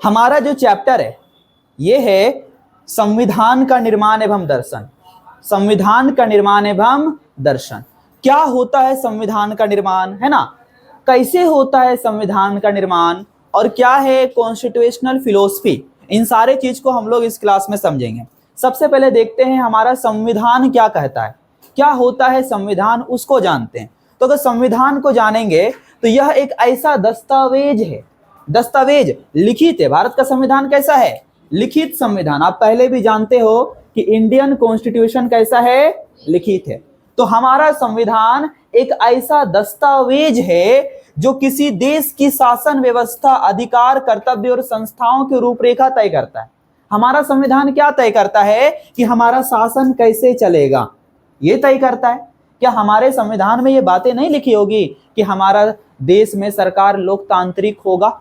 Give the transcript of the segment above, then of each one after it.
हमारा जो चैप्टर है ये है संविधान का निर्माण एवं दर्शन। संविधान का निर्माण एवं दर्शन। क्या होता है संविधान का निर्माण, है ना, कैसे होता है संविधान का निर्माण, और क्या है कॉन्स्टिट्यूशनल फिलोसफी, इन सारे चीज को हम लोग इस क्लास में समझेंगे। सबसे पहले देखते हैं हमारा संविधान क्या कहता है, क्या होता है संविधान, उसको जानते हैं। तो अगर संविधान को जानेंगे तो यह एक ऐसा दस्तावेज है, दस्तावेज लिखित है। भारत का संविधान कैसा है, लिखित संविधान। आप पहले भी जानते हो कि इंडियन कॉन्स्टिट्यूशन कैसा है, लिखित है। तो हमारा संविधान एक ऐसा दस्तावेज है जो किसी देश की शासन व्यवस्था, अधिकार, कर्तव्य और संस्थाओं की रूपरेखा तय करता है। हमारा संविधान क्या तय करता है कि हमारा शासन कैसे चलेगा, ये तय करता है। क्या हमारे संविधान में ये बातें नहीं लिखी होगी कि हमारा देश में सरकार लोकतांत्रिक होगा,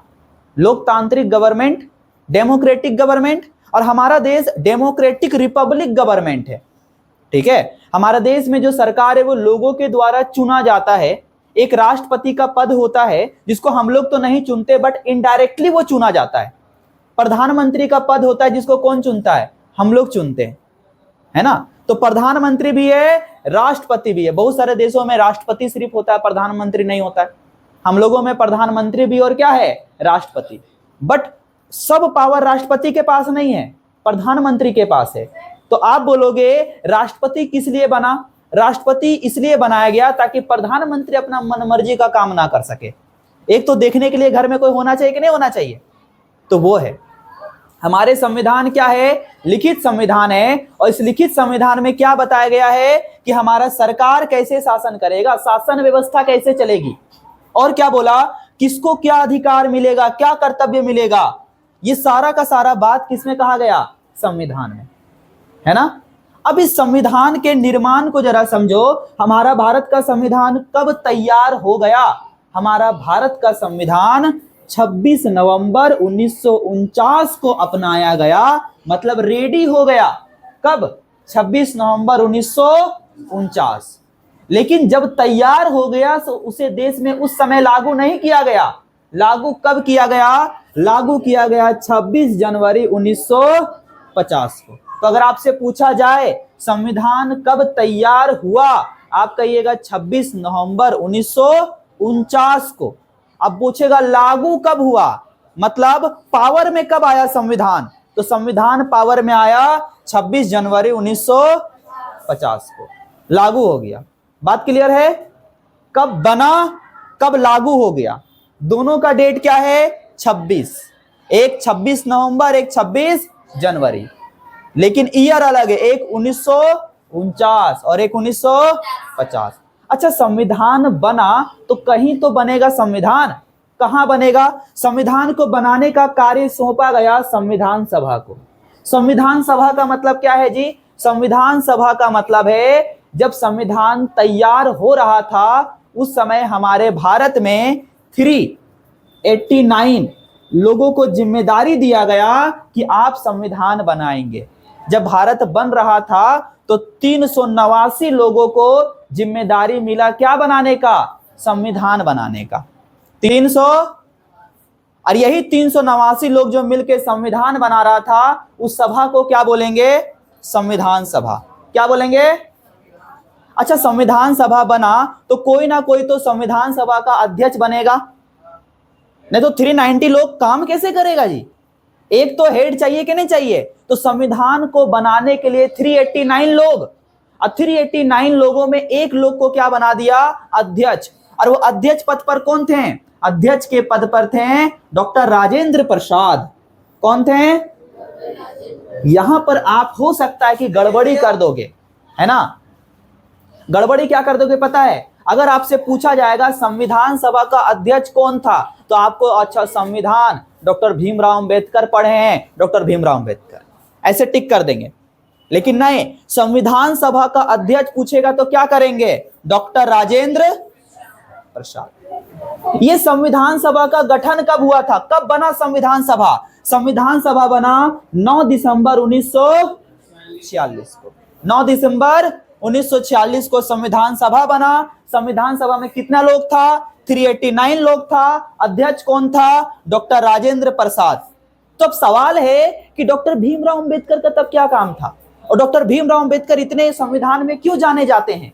लोकतांत्रिक गवर्नमेंट, डेमोक्रेटिक गवर्नमेंट, और हमारा देश डेमोक्रेटिक रिपब्लिक गवर्नमेंट है। ठीक है, हमारा देश में जो सरकार है वो लोगों के द्वारा चुना जाता है। एक राष्ट्रपति का पद होता है जिसको हम लोग तो नहीं चुनते बट इनडायरेक्टली वो चुना जाता है। प्रधानमंत्री का पद होता है जिसको कौन चुनता है, हम लोग चुनते हैं, है ना। तो प्रधानमंत्री भी है, राष्ट्रपति भी है। बहुत सारे देशों में राष्ट्रपति सिर्फ होता है, प्रधानमंत्री नहीं होता है। हम लोगों में प्रधानमंत्री भी और क्या है, राष्ट्रपति। बट सब पावर राष्ट्रपति के पास नहीं है, प्रधानमंत्री के पास है। तो आप बोलोगे राष्ट्रपति किस लिए बना, राष्ट्रपति इसलिए बनाया गया ताकि प्रधानमंत्री अपना मनमर्जी का काम ना कर सके। एक तो देखने के लिए घर में कोई होना चाहिए कि नहीं होना चाहिए, तो वो है। हमारे संविधान क्या है, लिखित संविधान है। और इस लिखित संविधान में क्या बताया गया है कि हमारा सरकार कैसे शासन करेगा, शासन व्यवस्था कैसे चलेगी, और क्या बोला किसको क्या अधिकार मिलेगा, क्या कर्तव्य मिलेगा, ये सारा का सारा बात किसमें कहा गया, संविधान में, है ना। अब इस संविधान के निर्माण को जरा समझो। हमारा भारत का संविधान कब तैयार हो गया, हमारा भारत का संविधान 26 नवंबर 1949 को अपनाया गया, मतलब रेडी हो गया। कब, 26 नवंबर 1949। लेकिन जब तैयार हो गया तो उसे देश में उस समय लागू नहीं किया गया। लागू कब किया गया, लागू किया गया 26 जनवरी 1950 को। तो अगर आपसे पूछा जाए संविधान कब तैयार हुआ, आप कहिएगा 26 नवंबर 1949 को। अब पूछेगा लागू कब हुआ, मतलब पावर में कब आया संविधान, तो संविधान पावर में आया 26 जनवरी 1950 को, लागू हो गया। बात क्लियर है, कब बना कब लागू हो गया, दोनों का डेट क्या है 26, एक 26 नवंबर एक 26 जनवरी, लेकिन ईयर अलग है, एक 1949 और एक 1950। अच्छा, संविधान बना तो कहीं तो बनेगा संविधान, कहां बनेगा, संविधान को बनाने का कार्य सौंपा गया संविधान सभा को। संविधान सभा का मतलब क्या है जी, संविधान सभा का मतलब है जब संविधान तैयार हो रहा था उस समय हमारे भारत में 389 लोगों को जिम्मेदारी दिया गया कि आप संविधान बनाएंगे। जब भारत बन रहा था तो 389 लोगों को जिम्मेदारी मिला क्या बनाने का, संविधान बनाने का। 300, और यही 389 लोग जो मिलकर संविधान बना रहा था उस सभा को क्या बोलेंगे, संविधान सभा। क्या बोलेंगे। अच्छा, संविधान सभा बना तो कोई ना कोई तो संविधान सभा का अध्यक्ष बनेगा, नहीं तो 390 लोग काम कैसे करेगा जी, एक तो हेड चाहिए कि नहीं चाहिए। तो संविधान को बनाने के लिए 389 लोग, और 389 लोगों में एक लोग को क्या बना दिया, अध्यक्ष। और वो अध्यक्ष पद पर कौन थे, अध्यक्ष के पद पर थे डॉक्टर राजेंद्र प्रसाद। कौन थे, यहां पर आप हो सकता है कि गड़बड़ी कर दोगे, है ना। गड़बड़ी क्या कर दोगे पता है, अगर आपसे पूछा जाएगा संविधान सभा का अध्यक्ष कौन था तो आपको अच्छा संविधान डॉक्टर भीमराव अंबेडकर पढ़े हैं, डॉक्टर भीमराव अंबेडकर ऐसे टिक कर देंगे। लेकिन नहीं, संविधान सभा का अध्यक्ष पूछेगा तो क्या करेंगे, डॉक्टर राजेंद्र प्रसाद। ये संविधान सभा का गठन कब हुआ था, कब बना संविधान सभा, संविधान सभा बना 9 दिसंबर 1946 को। 9 दिसंबर 1946 को संविधान सभा बना। संविधान सभा में कितना लोग था, 389 लोग था। अध्यक्ष कौन था, डॉक्टर राजेंद्र प्रसाद। तो अब सवाल है कि डॉक्टर भीमराव अंबेडकर का तब क्या काम था, और डॉक्टर भीमराव अंबेडकर इतने संविधान में क्यों जाने जाते हैं?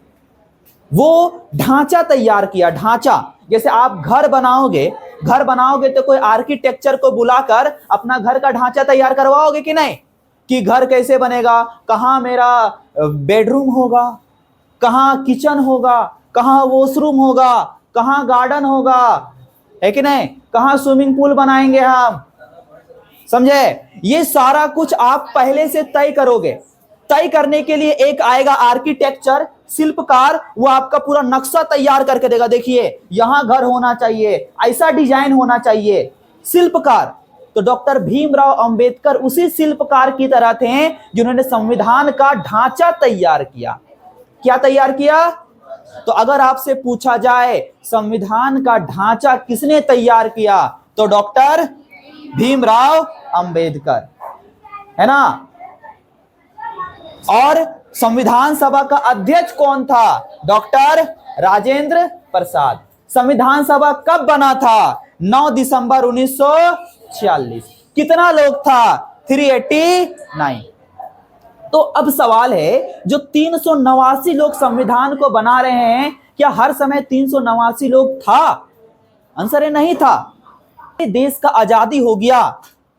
वो ढांचा तैयार किया, ढांचा। जैसे आप घर बनाओगे तो कोई आर्किटेक्चर को बुलाकर अपना घर का ढांचा तैयार करवाओगे कि नहीं, कि घर कैसे बनेगा, कहाँ मेरा बेडरूम होगा, कहाँ किचन होगा, कहाँ वॉशरूम होगा, कहाँ गार्डन होगा, है कि नहीं, कहाँ स्विमिंग पूल बनाएंगे हम, समझे? ये सारा कुछ आप पहले से तय करोगे। तय करने के लिए एक आएगा आर्किटेक्चर, शिल्पकार, वो आपका पूरा नक्शा तैयार करके देगा, देखिए यहां घर होना चाहिए, ऐसा डिजाइन होना चाहिए, शिल्पकार। तो डॉक्टर भीमराव अंबेडकर उसी शिल्पकार की तरह थे जिन्होंने संविधान का ढांचा तैयार किया। क्या तैयार किया? तो अगर आपसे पूछा जाए संविधान का ढांचा किसने तैयार किया, तो डॉक्टर भीमराव अंबेडकर, है ना। और संविधान सभा का अध्यक्ष कौन था? डॉक्टर राजेंद्र प्रसाद। संविधान सभा कब बना था? 9 दिसंबर 1946। कितना लोग था? 389। तो अब सवाल है, जो 389 लोग संविधान को बना रहे हैं, क्या हर समय 389 लोग था? आंसर है नहीं था। देश का आजादी हो गया,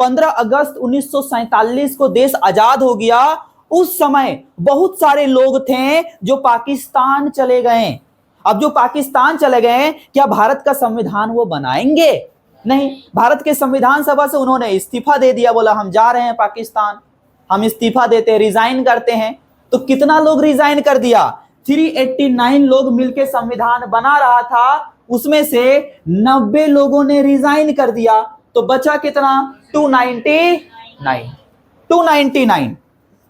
15 अगस्त 1947 को देश आजाद हो गया। उस समय बहुत सारे लोग थे जो पाकिस्तान चले गए। अब जो पाकिस्तान चले गए, क्या भारत का संविधान वो बनाएंगे? नहीं। भारत के संविधान सभा से उन्होंने इस्तीफा दे दिया, बोला हम जा रहे हैं पाकिस्तान, हम इस्तीफा देते हैं, रिजाइन करते हैं। तो कितना लोग रिजाइन कर दिया? 389 लोग मिलकर संविधान बना रहा था, उसमें से 90 लोगों ने रिजाइन कर दिया, तो बचा कितना? 299।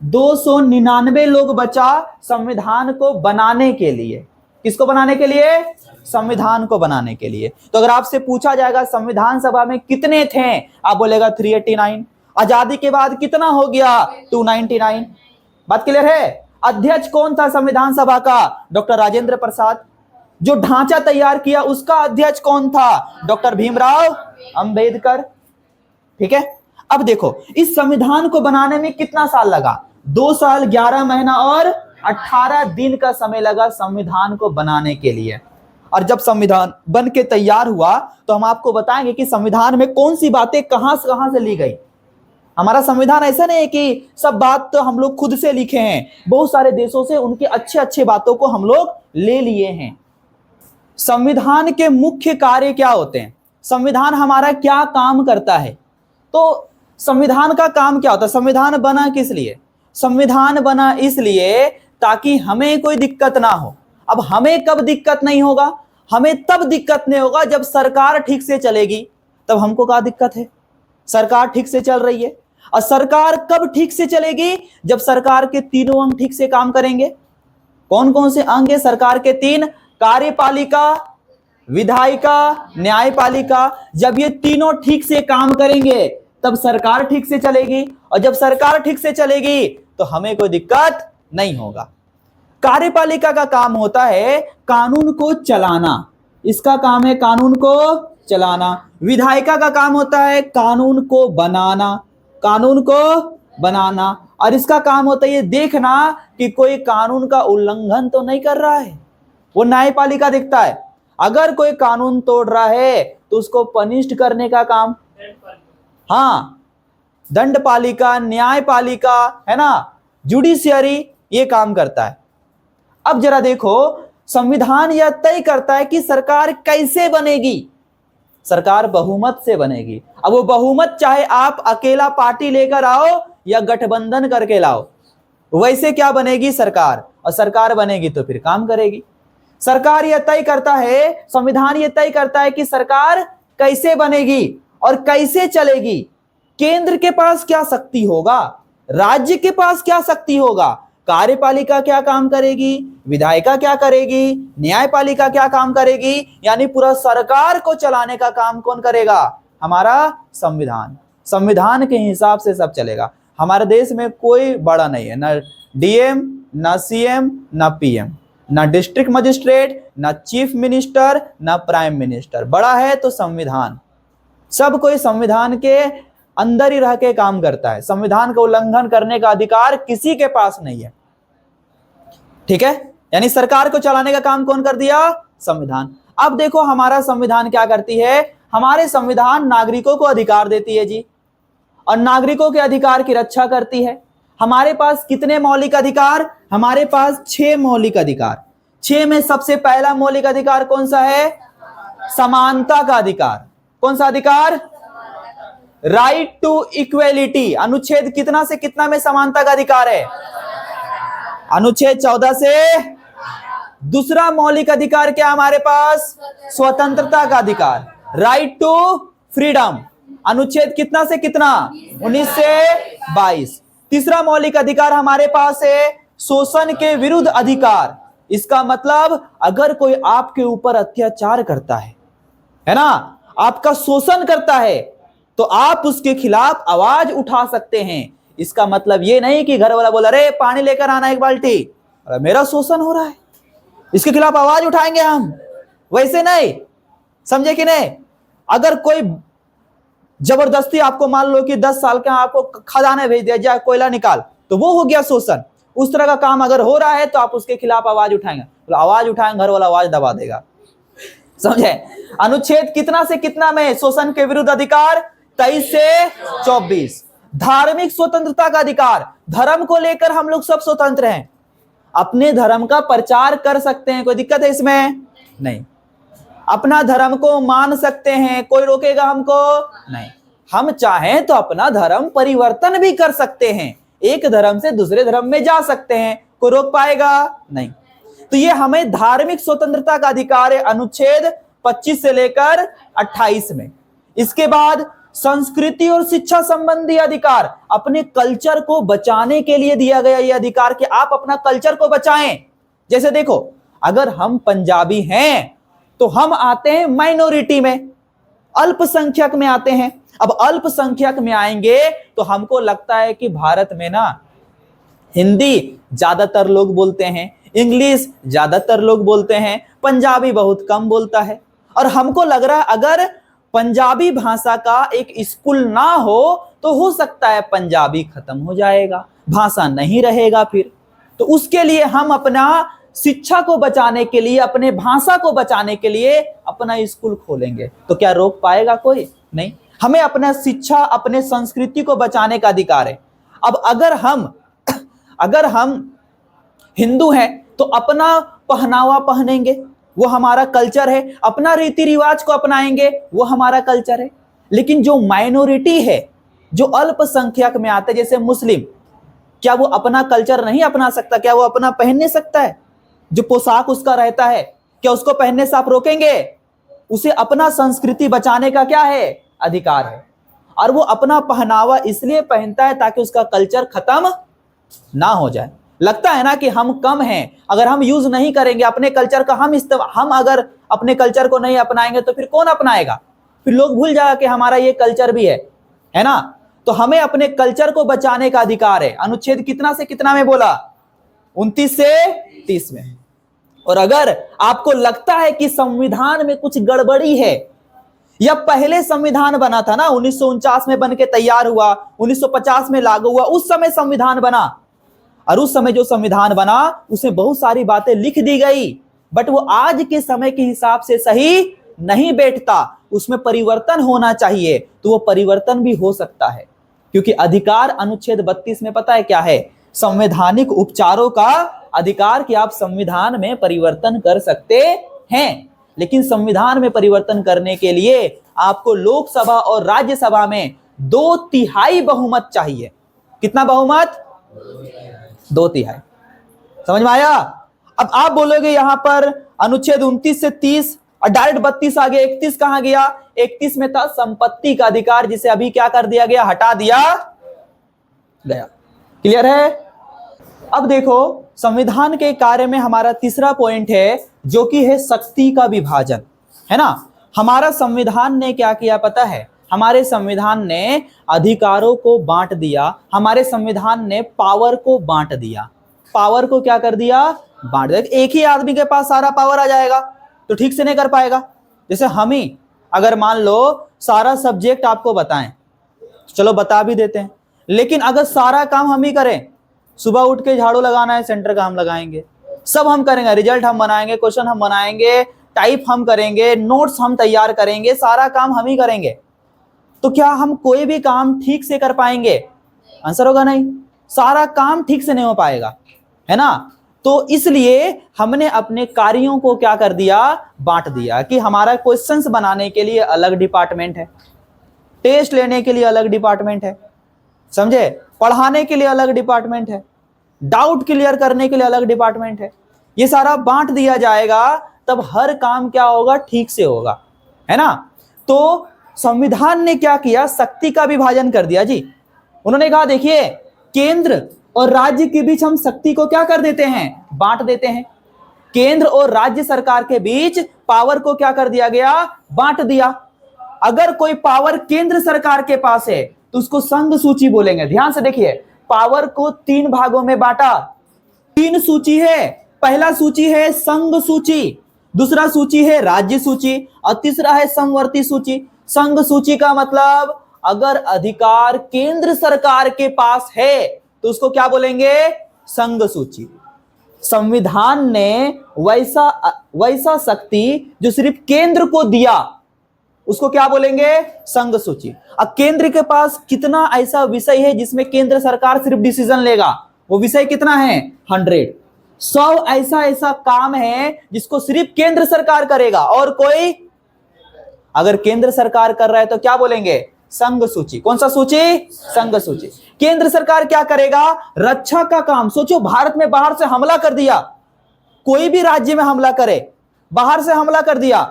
299 लोग बचा संविधान को बनाने के लिए। किसको बनाने के लिए? संविधान को बनाने के लिए। तो अगर आपसे पूछा जाएगा संविधान सभा में कितने थे, आप बोलेगा 389। आजादी के बाद कितना हो गया? 299। बात क्लियर है? अध्यक्ष कौन था संविधान सभा का? डॉक्टर राजेंद्र प्रसाद। जो ढांचा तैयार किया उसका अध्यक्ष कौन था? डॉक्टर भीमराव अंबेडकर। ठीक है। अब देखो, इस संविधान को बनाने में कितना साल लगा? 2 साल 11 महीना और 18 दिन का समय लगा संविधान को बनाने के लिए। और जब संविधान बन के तैयार हुआ तो हम आपको बताएंगे कि संविधान में कौन सी बातें कहां से ली गई। हमारा संविधान ऐसा नहीं है कि सब बात तो हम लोग खुद से लिखे हैं, बहुत सारे देशों से उनके अच्छे अच्छे बातों को हम लोग ले लिए हैं। संविधान के मुख्य कार्य क्या होते हैं? संविधान हमारा क्या काम करता है? तो संविधान का काम क्या होता है? संविधान बना किस लिए? संविधान बना इसलिए ताकि हमें कोई दिक्कत ना हो। अब हमें कब दिक्कत नहीं होगा? हमें तब दिक्कत नहीं होगा जब सरकार ठीक से चलेगी। तब हमको क्या दिक्कत है? सरकार ठीक से चल रही है। और सरकार कब ठीक से चलेगी? जब सरकार के तीनों अंग ठीक से काम करेंगे। कौन कौन से अंग है सरकार के? 3, कार्यपालिका, विधायिका, न्यायपालिका। जब ये तीनों ठीक से काम करेंगे तब सरकार ठीक से चलेगी, और जब सरकार ठीक से चलेगी तो हमें कोई दिक्कत नहीं होगा। कार्यपालिका का काम होता है कानून को चलाना, इसका काम है कानून को चलाना। विधायिका का काम होता है कानून को बनाना, कानून को बनाना। और इसका काम होता है ये देखना कि कोई कानून का उल्लंघन तो नहीं कर रहा है। वो न्यायपालिका देखता है, अगर कोई कानून तोड़ रहा है तो उसको पनिश्ड करने का काम, हाँ, दंडपालिका, न्यायपालिका, है ना, जुडिशियरी, ये काम करता है। अब जरा देखो, संविधान यह तय करता है कि सरकार कैसे बनेगी। सरकार बहुमत से बनेगी। अब वो बहुमत चाहे आप अकेला पार्टी लेकर आओ या गठबंधन करके लाओ, वैसे क्या बनेगी सरकार, और सरकार बनेगी तो फिर काम करेगी। सरकार यह तय करता है, संविधान यह तय करता है कि सरकार कैसे बनेगी और कैसे चलेगी। केंद्र के पास क्या शक्ति होगा, राज्य के पास क्या शक्ति होगा, कार्यपालिका क्या काम करेगी, विधायिका क्या करेगी, न्यायपालिका क्या काम करेगी, यानी पूरा सरकार को चलाने का काम कौन करेगा? हमारा संविधान। संविधान के हिसाब से सब चलेगा। हमारे देश में कोई बड़ा नहीं है, ना डीएम, ना सीएम, ना पीएम, ना डिस्ट्रिक्ट मजिस्ट्रेट, ना चीफ मिनिस्टर, ना प्राइम मिनिस्टर। बड़ा है तो संविधान। सब कोई संविधान के अंदर ही रह के काम करता है। संविधान का उल्लंघन करने का अधिकार किसी के पास नहीं है। ठीक है, यानी सरकार को चलाने का काम कौन कर दिया? संविधान। अब देखो हमारा संविधान क्या करती है, हमारे संविधान नागरिकों को अधिकार देती है जी, और नागरिकों के अधिकार की रक्षा करती है। हमारे पास कितने मौलिक अधिकार? हमारे पास 6 मौलिक अधिकार। 6 में सबसे पहला मौलिक अधिकार कौन सा है? समानता का अधिकार। कौन सा अधिकार? Right to equality. अनुच्छेद कितना से कितना में समानता का अधिकार है? अनुच्छेद 14 से। दूसरा मौलिक अधिकार क्या हमारे पास? स्वतंत्रता का अधिकार, राइट टू फ्रीडम। अनुच्छेद कितना से कितना? 19 से 22। तीसरा मौलिक अधिकार हमारे पास है शोषण के विरुद्ध अधिकार। इसका मतलब अगर कोई आपके ऊपर अत्याचार करता है ना, आपका शोषण करता है, तो आप उसके खिलाफ आवाज उठा सकते हैं। इसका मतलब ये नहीं कि घर वाला बोला अरे पानी लेकर आना एक बाल्टी, अरे मेरा शोषण हो रहा है, इसके खिलाफ आवाज उठाएंगे हम, वैसे नहीं। समझे कि नहीं? अगर कोई जबरदस्ती आपको मान लो कि 10 साल का आपको खदाने भेज दिया जाए, कोयला निकाल, तो वो हो गया शोषण। उस तरह का काम अगर हो रहा है तो आप उसके खिलाफ आवाज उठाएंगे, तो आवाज उठाएंगे, घर वाला आवाज दबा देगा। समझे? अनुच्छेद कितना से कितना में शोषण के विरुद्ध अधिकार? 23 से 24। धार्मिक स्वतंत्रता का अधिकार, धर्म को लेकर हम लोग सब स्वतंत्र हैं, अपने धर्म का प्रचार कर सकते हैं, कोई दिक्कत है इसमें? नहीं। अपना धर्म को मान सकते हैं, कोई रोकेगा हमको? नहीं। हम चाहें तो अपना धर्म परिवर्तन भी कर सकते हैं, एक धर्म से दूसरे धर्म में जा सकते हैं, कोई रोक पाएगा? नहीं। तो ये हमें धार्मिक स्वतंत्रता का अधिकार है अनुच्छेद 25 से लेकर 28 में। इसके बाद संस्कृति और शिक्षा संबंधी अधिकार, अपने कल्चर को बचाने के लिए दिया गया ये अधिकार कि आप अपना कल्चर को बचाएं। जैसे देखो, अगर हम पंजाबी हैं तो हम आते हैं माइनॉरिटी में, अल्पसंख्यक में आते हैं। अब अल्पसंख्यक में आएंगे तो हमको लगता है कि भारत में ना हिंदी ज्यादातर लोग बोलते हैं, इंग्लिश ज्यादातर लोग बोलते हैं, पंजाबी बहुत कम बोलता है। और हमको लग रहा है अगर पंजाबी भाषा का एक स्कूल ना हो तो हो सकता है पंजाबी खत्म हो जाएगा, भाषा नहीं रहेगा फिर। तो उसके लिए हम अपना शिक्षा को बचाने के लिए, अपने भाषा को बचाने के लिए अपना स्कूल खोलेंगे। तो क्या रोक पाएगा कोई? नहीं। हमें अपना शिक्षा, अपने संस्कृति को बचाने का अधिकार है। अब अगर हम हिंदू हैं तो अपना पहनावा पहनेंगे, वो हमारा कल्चर है, अपना रीति रिवाज को अपनाएंगे, वो हमारा कल्चर है। लेकिन जो माइनॉरिटी है, जो अल्पसंख्यक में आते जैसे मुस्लिम, क्या वो अपना कल्चर नहीं अपना सकता? क्या वो अपना पहनने सकता है? जो पोशाक उसका रहता है, क्या उसको पहनने से आप रोकेंगे? उसे अपना संस्कृति बचाने का क्या है? अधिकार है। और वो अपना पहनावा इसलिए पहनता है ताकि उसका कल्चर खत्म ना हो जाए। लगता है ना कि हम कम हैं, अगर हम यूज नहीं करेंगे अपने कल्चर का, हम अगर अपने कल्चर को नहीं अपनाएंगे तो फिर कौन अपनाएगा? फिर लोग भूल जाएगा कि हमारा ये कल्चर भी है ना? तो हमें अपने कल्चर को बचाने का अधिकार है। अनुच्छेद कितना से कितना में बोला? 29 से 30 में। और अगर आपको लगता है कि संविधान में कुछ गड़बड़ी है, या पहले संविधान बना था ना, 1949 में बन के तैयार हुआ, 1950 में लागू हुआ, उस समय संविधान बना, और उस समय जो संविधान बना उसमें बहुत सारी बातें लिख दी गई, बट वो आज के समय के हिसाब से सही नहीं बैठता, उसमें परिवर्तन होना चाहिए। तो वो परिवर्तन भी हो सकता है, क्योंकि अधिकार अनुच्छेद 32 में पता है क्या है? संवैधानिक उपचारों का अधिकार, कि आप संविधान में परिवर्तन कर सकते हैं। लेकिन संविधान में परिवर्तन करने के लिए आपको लोकसभा और राज्यसभा में 2/3 बहुमत चाहिए। कितना बहुमत? 2/3। समझ में आया? अब आप बोलोगे यहां पर अनुच्छेद 29 से 30 और डायरेक्ट 32 आ गया, 31 कहां गया? 31 में था संपत्ति का अधिकार, जिसे अभी क्या कर दिया गया? हटा दिया गया। क्लियर है? अब देखो, संविधान के कार्य में हमारा तीसरा पॉइंट है, जो कि है शक्ति का विभाजन, है ना? हमारा संविधान ने क्या किया पता है? हमारे संविधान ने अधिकारों को बांट दिया, हमारे संविधान ने पावर को बांट दिया। पावर को क्या कर दिया? बांट दिया। एक ही आदमी के पास सारा पावर आ जाएगा तो ठीक से नहीं कर पाएगा। जैसे हम ही अगर मान लो सारा सब्जेक्ट आपको बताएं, चलो बता भी देते हैं। लेकिन अगर सारा काम हम ही करें, सुबह उठ के झाड़ू लगाना है, सेंटर का हम लगाएंगे, सब हम करेंगे, रिजल्ट हम बनाएंगे, क्वेश्चन हम बनाएंगे, टाइप हम करेंगे, नोट्स हम तैयार करेंगे, सारा काम हम ही करेंगे, तो क्या हम कोई भी काम ठीक से कर पाएंगे? आंसर होगा नहीं, सारा काम ठीक से नहीं हो पाएगा, है ना। तो इसलिए हमने अपने कार्यों को क्या कर दिया, बांट दिया कि हमारा क्वेश्चंस बनाने के लिए अलग डिपार्टमेंट है, टेस्ट लेने के लिए अलग डिपार्टमेंट है, समझे, पढ़ाने के लिए अलग डिपार्टमेंट है, डाउट क्लियर करने के लिए अलग डिपार्टमेंट है। ये सारा बांट दिया जाएगा, तब हर काम क्या होगा, ठीक से होगा, है ना। तो संविधान ने क्या किया, शक्ति का विभाजन कर दिया जी। उन्होंने कहा देखिए, केंद्र और राज्य के बीच हम शक्ति को क्या कर देते हैं, बांट देते हैं। केंद्र और राज्य सरकार के बीच पावर को क्या कर दिया गया, बांट दिया। अगर कोई पावर केंद्र सरकार के पास है तो उसको संघ सूची बोलेंगे। ध्यान से देखिए, पावर को 3 भागों में बांटा, 3 सूची है। पहला सूची है संघ सूची, दूसरा सूची है राज्य सूची, और तीसरा है समवर्ती सूची। संघ सूची का मतलब अगर अधिकार केंद्र सरकार के पास है तो उसको क्या बोलेंगे, संघ सूची। संविधान ने वैसा शक्ति जो सिर्फ केंद्र को दिया उसको क्या बोलेंगे, संघ सूची। अब केंद्र के पास कितना ऐसा विषय है जिसमें केंद्र सरकार सिर्फ डिसीजन लेगा, वो विषय कितना है, 100। 100 ऐसा काम है जिसको सिर्फ केंद्र सरकार करेगा और कोई, अगर केंद्र सरकार कर रहा है तो क्या बोलेंगे, संघ सूची। कौन सा सूची, संघ सूची। केंद्र सरकार क्या करेगा, रक्षा का काम। सोचो, भारत में बाहर से हमला कर दिया, कोई भी राज्य में हमला करे, बाहर से हमला कर दिया,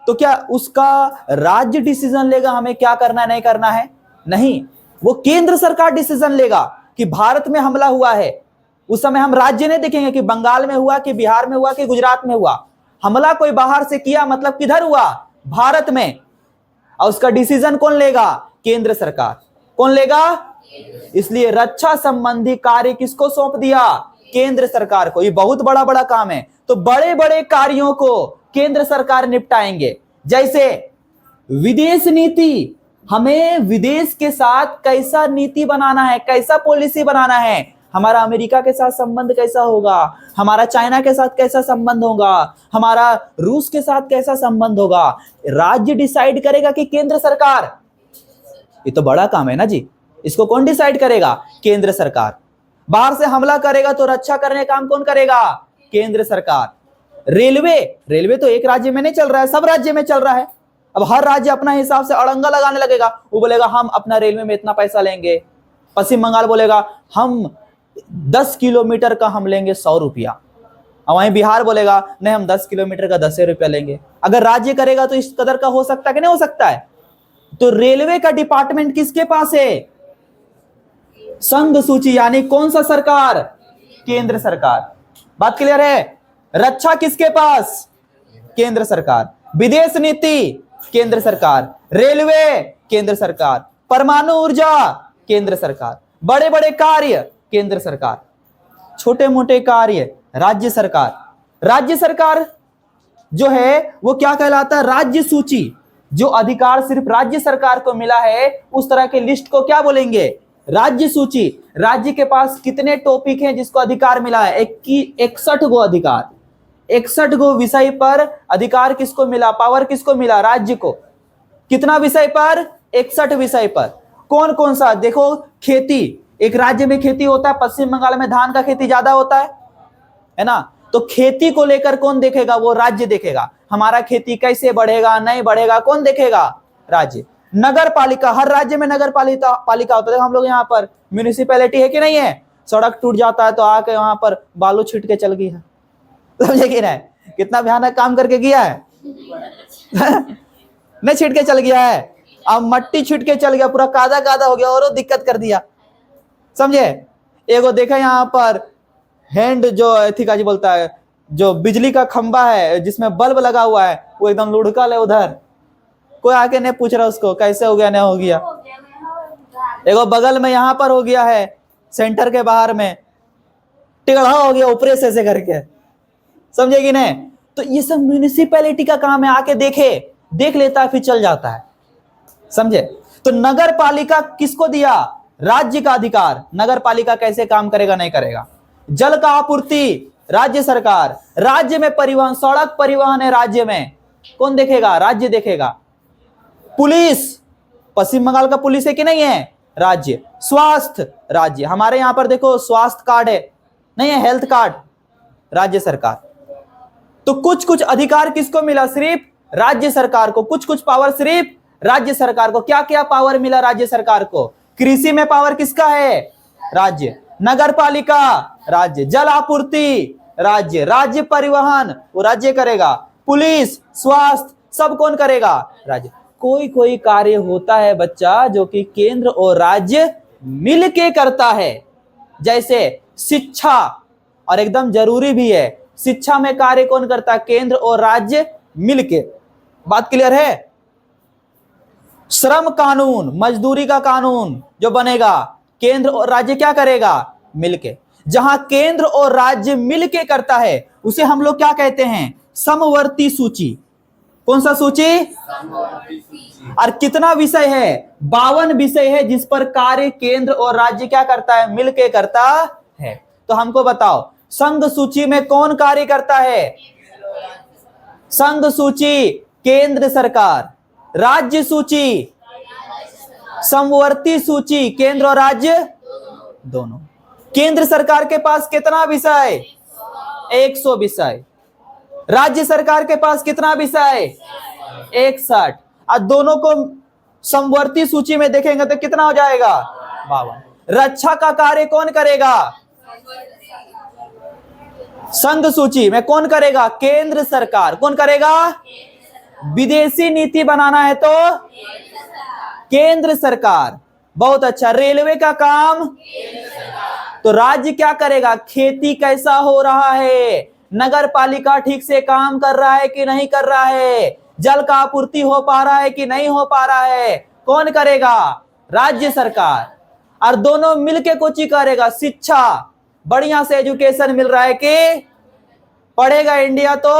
तो क्या उसका राज्य डिसीजन लेगा हमें क्या करना है, नहीं करना है? नहीं, वो केंद्र सरकार डिसीजन लेगा कि भारत में हमला हुआ है। उस समय हम राज्य नहीं देखेंगे कि बंगाल में हुआ, कि बिहार में हुआ, कि गुजरात में हुआ। हमला कोई बाहर से किया मतलब किधर हुआ, भारत में, और उसका डिसीजन कौन लेगा, केंद्र सरकार। कौन लेगा? इसलिए रक्षा संबंधी कार्य किसको सौंप दिया, केंद्र सरकार को। ये बहुत बड़ा बड़ा काम है, तो बड़े बड़े कार्यों को केंद्र सरकार निपटाएंगे। जैसे विदेश नीति, हमें विदेश के साथ कैसा नीति बनाना है, कैसा पॉलिसी बनाना है, हमारा अमेरिका के साथ संबंध कैसा होगा, हमारा चाइना के साथ कैसा संबंध होगा, हमारा रूस के साथ कैसा संबंध होगा, राज्य डिसाइड करेगा कि केंद्र सरकार? ये तो बड़ा काम है ना जी, इसको कौन डिसाइड करेगा, केंद्र सरकार। बाहर से हमला करेगा तो रक्षा करने का काम कौन करेगा, केंद्र सरकार। रेलवे तो एक राज्य में नहीं चल रहा है, सब राज्य में चल रहा है। अब हर राज्य अपना हिसाब से अड़ंगा लगाने लगेगा, वो बोलेगा हम अपना रेलवे में इतना पैसा लेंगे। पश्चिम बंगाल बोलेगा हम 10 किलोमीटर का हम लेंगे 100 रुपया, और वहीं बिहार बोलेगा नहीं हम 10 किलोमीटर का 10 रुपया लेंगे। अगर राज्य करेगा तो इस कदर का हो सकता है कि नहीं हो सकता है? तो रेलवे का डिपार्टमेंट किसके पास है, संघ सूची, यानी कौन सा सरकार, केंद्र सरकार। बात क्लियर है? रक्षा किसके पास, केंद्र सरकार। विदेश नीति, केंद्र सरकार। रेलवे, केंद्र सरकार। परमाणु ऊर्जा, केंद्र सरकार। बड़े बड़े कार्य, केंद्र सरकार। छोटे मोटे कार्य, राज्य सरकार। राज्य सरकार जो है वो क्या कहलाता है, राज्य सूची। जो अधिकार सिर्फ राज्य सरकार को मिला है उस तरह के लिस्ट को क्या बोलेंगे, राज्य सूची। राज्य के पास कितने टॉपिक हैं जिसको अधिकार मिला है, 61 गो अधिकार। 61 गो विषय पर अधिकार किसको मिला, पावर किसको मिला, राज्य को। कितना विषय पर, 61 विषय पर। कौन कौन सा, देखो खेती, एक राज्य में खेती होता है, पश्चिम बंगाल में धान का खेती ज्यादा होता है ना, तो खेती को लेकर कौन देखेगा, वो राज्य देखेगा। हमारा खेती कैसे बढ़ेगा नहीं बढ़ेगा, कौन देखेगा, राज्य। नगर पालिका, हर राज्य में नगर पालिका होता है। हम लोग यहाँ पर म्यूनिसिपैलिटी है कि नहीं है, सड़क टूट जाता है तो आके वहां पर बालू छीट के चल गई है, समझे कि नहीं, कितना भयानक काम करके गया है नहीं छीट के चल गया है, अब मट्टी छीट के चल गया, पूरा कादा कादा हो गया और वो दिक्कत कर दिया, समझे। एगो देखा यहाँ पर हैंड जो एथिका जी बोलता है, जो बिजली का खंबा है जिसमें बल्ब लगा हुआ है, वो एकदम लुढ़कल है उधर, कोई आके नहीं पूछ रहा उसको कैसे हो गया नहीं हो गया। एगो बगल में यहाँ पर हो गया है, सेंटर के बाहर में टिगड़ा हो गया ऊपरे से ऐसे करके, समझे कि नहीं। तो ये सब म्यूनिसिपैलिटी का काम है, आके देख लेता है फिर चल जाता है, समझे। तो नगर पालिका किसको दिया? राज्य का अधिकार। नगर पालिका कैसे काम करेगा, नहीं करेगा। जल का आपूर्ति राज्य सरकार। राज्य में परिवहन, सड़क परिवहन है राज्य में, कौन देखेगा? राज्य देखेगा। पुलिस, पश्चिम बंगाल का पुलिस है कि नहीं है? राज्य। स्वास्थ्य राज्य, हमारे यहां पर देखो स्वास्थ्य कार्ड है, नहीं है हेल्थ कार्ड, राज्य सरकार। तो कुछ कुछ अधिकार किसको मिला? सिर्फ राज्य सरकार को। कुछ कुछ पावर सिर्फ राज्य सरकार को। क्या क्या पावर मिला राज्य सरकार को? कृषि में पावर किसका है? राज्य। नगर पालिका राज्य। जल आपूर्ति राज्य। राज्य परिवहन वो राज्य करेगा। पुलिस, स्वास्थ्य सब कौन करेगा? राज्य। कोई कोई कार्य होता है बच्चा जो कि केंद्र और राज्य मिलके करता है, जैसे शिक्षा, और एकदम जरूरी भी है, शिक्षा में कार्य कौन करता है? केंद्र और राज्य मिलके। बात क्लियर है? श्रम कानून, मजदूरी का कानून जो बनेगा, केंद्र और राज्य क्या करेगा? मिलके। जहां केंद्र और राज्य मिलके करता है उसे हम लोग क्या कहते हैं? समवर्ती सूची। कौन सा सूची? और कितना विषय है? 52 विषय है जिस पर कार्य केंद्र और राज्य क्या करता है? मिलके करता है। तो हमको बताओ, संघ सूची में कौन कार्य करता है? संघ सूची केंद्र सरकार, राज्य सूची, समवर्ती सूची केंद्र और राज्य दोनों। केंद्र सरकार के पास कितना विषय? 100 विषय। राज्य सरकार के पास कितना विषय? 61। और दोनों को समवर्ती सूची में देखेंगे तो कितना हो जाएगा? 52। रक्षा का कार्य कौन करेगा? संघ सूची में कौन करेगा? केंद्र सरकार। कौन करेगा? विदेशी नीति बनाना है तो केंद्र सरकार। बहुत अच्छा। रेलवे का काम तो राज्य क्या करेगा? खेती कैसा हो रहा है, नगर पालिका ठीक से काम कर रहा है कि नहीं कर रहा है, जल का आपूर्ति हो पा रहा है कि नहीं हो पा रहा है, कौन करेगा? राज्य सरकार। और दोनों मिलके कुछ ही करेगा। शिक्षा, बढ़िया से एजुकेशन मिल रहा है कि पढ़ेगा इंडिया तो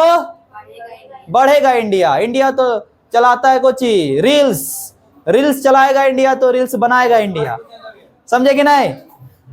बढ़ेगा इंडिया। इंडिया तो चलाता है कुछ ही रील्स, रील्स चलाएगा इंडिया तो रील्स बनाएगा इंडिया। समझे कि नहीं?